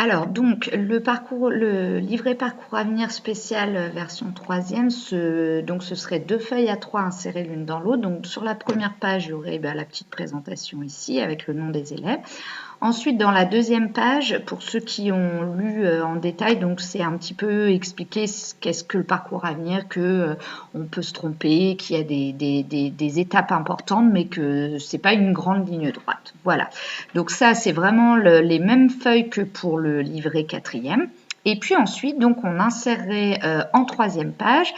Alors, donc, le livret parcours avenir spécial version 3e, donc ce serait 2 feuilles à 3 insérées l'une dans l'autre. Donc, sur la première page, il y aurait la petite présentation ici avec le nom des élèves. Ensuite, dans la deuxième page, pour ceux qui ont lu en détail, donc c'est un petit peu expliquer qu'est-ce que le parcours à venir, que on peut se tromper, qu'il y a des étapes importantes, mais que c'est pas une grande ligne droite. Voilà. Donc ça, c'est vraiment les mêmes feuilles que pour le livret 4e. Et puis ensuite, donc on insérerait en 3e page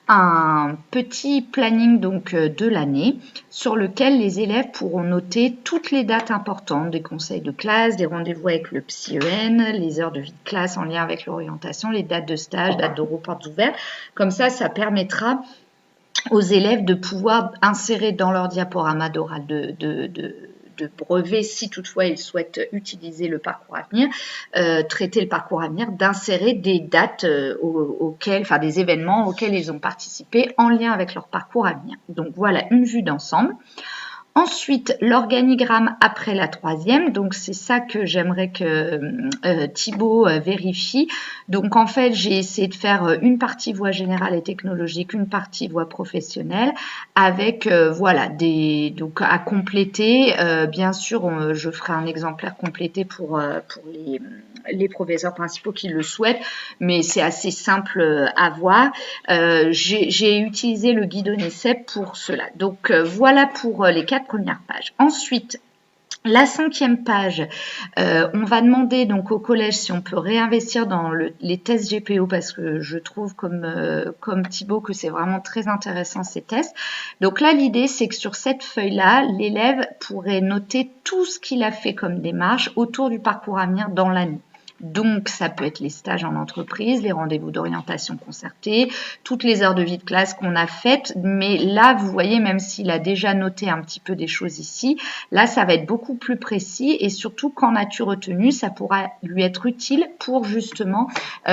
un petit planning donc de l'année sur lequel les élèves pourront noter toutes les dates importantes des conseils de classe, des rendez-vous avec le PsyEN, les heures de vie de classe en lien avec l'orientation, les dates de stage, dates de portes ouvertes. Comme ça permettra aux élèves de pouvoir insérer dans leur diaporama d'oral de brevet, si toutefois ils souhaitent utiliser le parcours à venir, traiter le parcours à venir, d'insérer des dates des événements auxquels ils ont participé en lien avec leur parcours à venir. Donc voilà une vue d'ensemble. Ensuite, l'organigramme après la 3e, donc c'est ça que j'aimerais que Thibaut vérifie. Donc en fait, j'ai essayé de faire une partie voie générale et technologique, une partie voie professionnelle, avec donc à compléter. Bien sûr, je ferai un exemplaire complété pour les professeurs principaux qui le souhaitent, mais c'est assez simple à voir. J'ai utilisé le guide ONICEP pour cela. Donc voilà pour les 4 premières pages. Ensuite, la 5e page, on va demander donc au collège si on peut réinvestir dans les tests GPO parce que je trouve comme Thibaut que c'est vraiment très intéressant ces tests. Donc là, l'idée c'est que sur cette feuille-là, l'élève pourrait noter tout ce qu'il a fait comme démarche autour du parcours à venir dans l'année. Donc, ça peut être les stages en entreprise, les rendez-vous d'orientation concertés, toutes les heures de vie de classe qu'on a faites. Mais là, vous voyez, même s'il a déjà noté un petit peu des choses ici, là, ça va être beaucoup plus précis et surtout, qu'en as-tu retenu, ça pourra lui être utile pour justement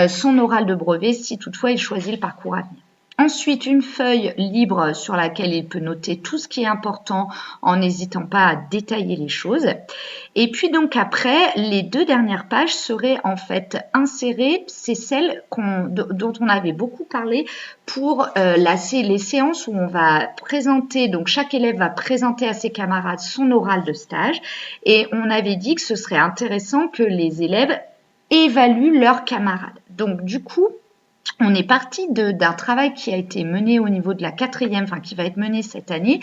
son oral de brevet si toutefois il choisit le parcours à venir. Ensuite, une feuille libre sur laquelle il peut noter tout ce qui est important en n'hésitant pas à détailler les choses. Et puis donc après, les 2 dernières pages seraient en fait insérées, c'est celles dont on avait beaucoup parlé pour les séances où on va présenter, donc chaque élève va présenter à ses camarades son oral de stage et on avait dit que ce serait intéressant que les élèves évaluent leurs camarades. Donc du coup, on est parti d'un travail qui a été mené au niveau de la 4e, enfin qui va être mené cette année,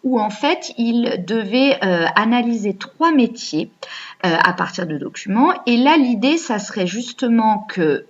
où en fait, il devait analyser 3 métiers à partir de documents. Et là, l'idée, ça serait justement que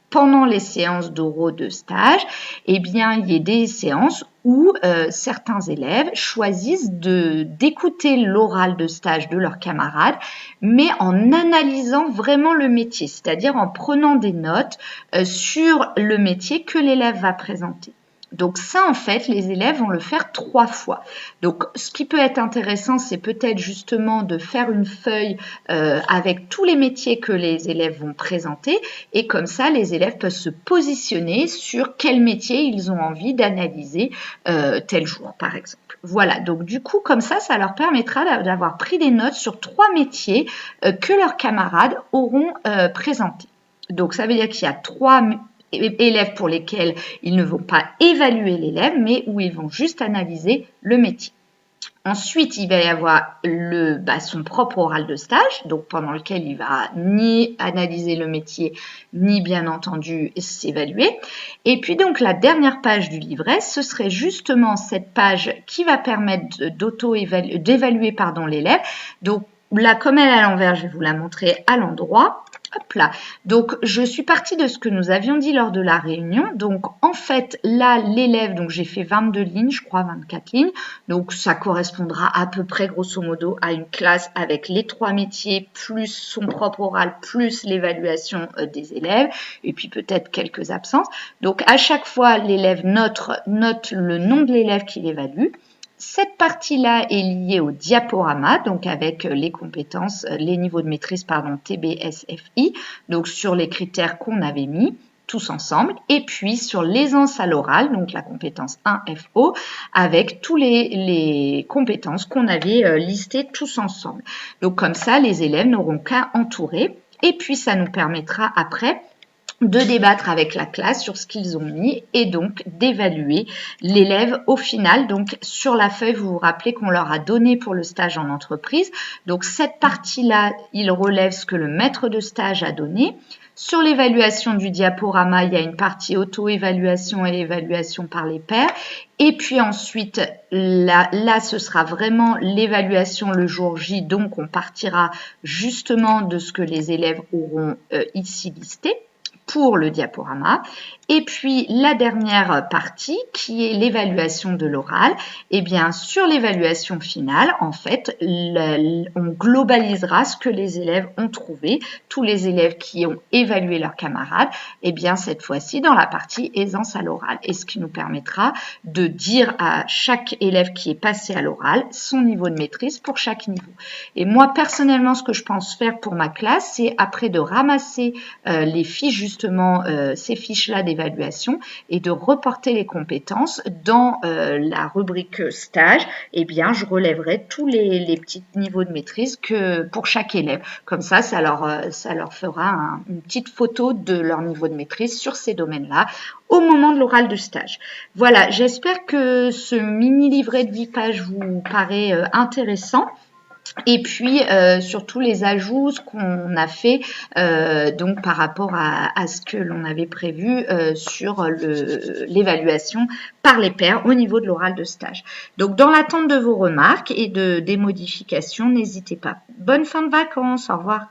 pendant les séances d'oraux de stage, eh bien, il y ait des séances où certains élèves choisissent d'écouter l'oral de stage de leurs camarades, mais en analysant vraiment le métier, c'est-à-dire en prenant des notes sur le métier que l'élève va présenter. Donc ça, en fait, les élèves vont le faire 3 fois. Donc, ce qui peut être intéressant, c'est peut-être justement de faire une feuille avec tous les métiers que les élèves vont présenter et comme ça, les élèves peuvent se positionner sur quel métier ils ont envie d'analyser tel jour, par exemple. Voilà, donc du coup, comme ça leur permettra d'avoir pris des notes sur 3 métiers que leurs camarades auront présentés. Donc, ça veut dire qu'il y a 3 élèves pour lesquels ils ne vont pas évaluer l'élève, mais où ils vont juste analyser le métier. Ensuite, il va y avoir son propre oral de stage, donc pendant lequel il va ni analyser le métier, ni bien entendu s'évaluer. Et puis donc la dernière page du livret, ce serait justement cette page qui va permettre d'évaluer l'élève. Donc là, comme elle est à l'envers, je vais vous la montrer à l'endroit. Hop là. Donc, je suis partie de ce que nous avions dit lors de la réunion. Donc, en fait, là, l'élève, donc j'ai fait 22 lignes, je crois 24 lignes. Donc, ça correspondra à peu près, grosso modo, à une classe avec les 3 métiers, plus son propre oral, plus l'évaluation des élèves, et puis peut-être quelques absences. Donc, à chaque fois, l'élève note le nom de l'élève qu'il évalue. Cette partie-là est liée au diaporama, donc avec les compétences, les niveaux de maîtrise, TBSFI, donc sur les critères qu'on avait mis tous ensemble, et puis sur l'aisance à l'oral, donc la compétence 1FO, avec tous les compétences qu'on avait listées tous ensemble. Donc comme ça, les élèves n'auront qu'à entourer. Et puis, ça nous permettra après de débattre avec la classe sur ce qu'ils ont mis et donc d'évaluer l'élève au final. Donc sur la feuille, vous vous rappelez qu'on leur a donné pour le stage en entreprise. Donc cette partie-là, ils relèvent ce que le maître de stage a donné. Sur l'évaluation du diaporama, il y a une partie auto-évaluation et évaluation par les pairs. Et puis ensuite, là, ce sera vraiment l'évaluation le jour J. Donc, on partira justement de ce que les élèves auront ici listé pour le diaporama. Et puis la dernière partie qui est l'évaluation de l'oral. Et bien sur l'évaluation finale, en fait, on globalisera ce que les élèves ont trouvé, tous les élèves qui ont évalué leurs camarades, et bien cette fois-ci dans la partie aisance à l'oral. Et ce qui nous permettra de dire à chaque élève qui est passé à l'oral son niveau de maîtrise pour chaque niveau. Et moi personnellement, ce que je pense faire pour ma classe, c'est après de ramasser les fiches justement, ces fiches-là d'évaluation et de reporter les compétences dans la rubrique stage, eh bien, je relèverai tous les petits niveaux de maîtrise que pour chaque élève. Comme ça leur fera une petite photo de leur niveau de maîtrise sur ces domaines-là au moment de l'oral de stage. Voilà, j'espère que ce mini livret de 8 pages vous paraît intéressant. Et puis surtout les ajouts qu'on a fait donc par rapport à ce que l'on avait prévu sur l'évaluation par les pairs au niveau de l'oral de stage. Donc dans l'attente de vos remarques et des modifications, n'hésitez pas. Bonne fin de vacances, au revoir.